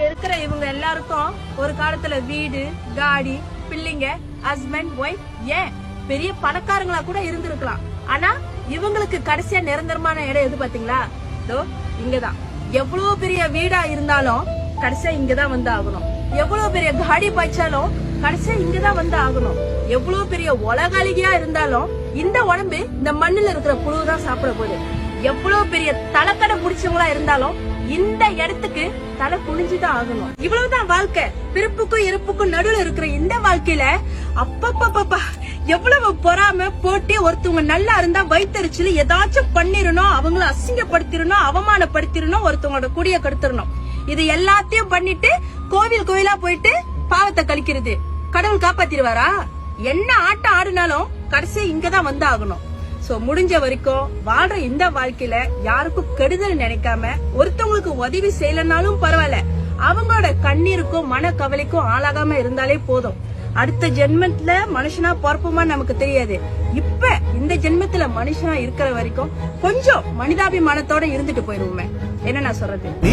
இருக்கிற இவங்க எல்லாருக்கும் ஒரு காலத்துல வீடு, காடி, பிள்ளைங்க, ஹஸ்பண்ட், ஒய்ஃப், ஏன் பெரிய பணக்காரங்களா கூட இருந்திருக்கலாம். ஆனா இவங்களுக்கு கடைசியா நிரந்தரமான இடம் எது பாத்தீங்களா? இங்கதான். எவ்வளவு பெரிய வீடா இருந்தாலும் கடைசியா இங்கதான் வந்து ஆகணும். எவ்வளவு பெரிய காடி பாய்ச்சாலும் கடைசியா இங்கதான் வந்து ஆகணும். எவ்வளவு பெரிய உலகாளிகையா இருந்தாலும் இந்த உடம்பு இந்த மண்ணுல இருக்கிற புழுதான் சாப்பிட போகுது. எவ்வளவு பெரிய தலைக்கடை பிடிச்சவங்களா இருந்தாலும் இந்த இடத்துக்கு தலை குனிஞ்சுதான் ஆகணும். இவ்வளவுதான் வாழ்க்கை. பிறப்புக்கும் இறப்புக்கும் நடுவுல இருக்கிற இந்த வாழ்க்கையில அப்பப்பா எவ்வளவு பொறாம போட்டி. ஒருத்தவங்க நல்லா இருந்தா வயிற்றுல ஏதாச்சும் பண்ணிரணும், அவங்கள அசிங்கப்படுத்திடணும், அவமானப்படுத்திடணும், ஒருத்தவங்களோட குடிய கெடுத்துடணும். இது எல்லாத்தையும் பண்ணிட்டு கோவிலா போயிட்டு பாவத்தை கழிக்கிறது. கடவுள் காப்பாத்திடுவாரா? என்ன ஆட்டம் ஆடினாலும் கடைசி இங்கதான் வந்து ஆகணும். சோ முடிஞ்ச வரைக்கும் வாழ்ற இந்த வாழ்க்கையில யாருக்கும் கெடுதல் நினைக்காம, ஒருத்தவங்களுக்கு உதவி செய்யலனாலும் பரவாயில்ல, அவங்களோட கண்ணீருக்கும் மன கவலைக்கும் ஆளாகாம இருந்தாலே போதும். அடுத்த ஜென்மத்துல மனுஷனா பொறுப்புமா நமக்கு தெரியாது. இப்ப இந்த ஜென்மத்துல மனுஷனா இருக்கிற வரைக்கும் கொஞ்சம் மனிதாபிமானத்தோட இருந்துட்டு போயிருவோமே. என்ன நான் சொல்றது?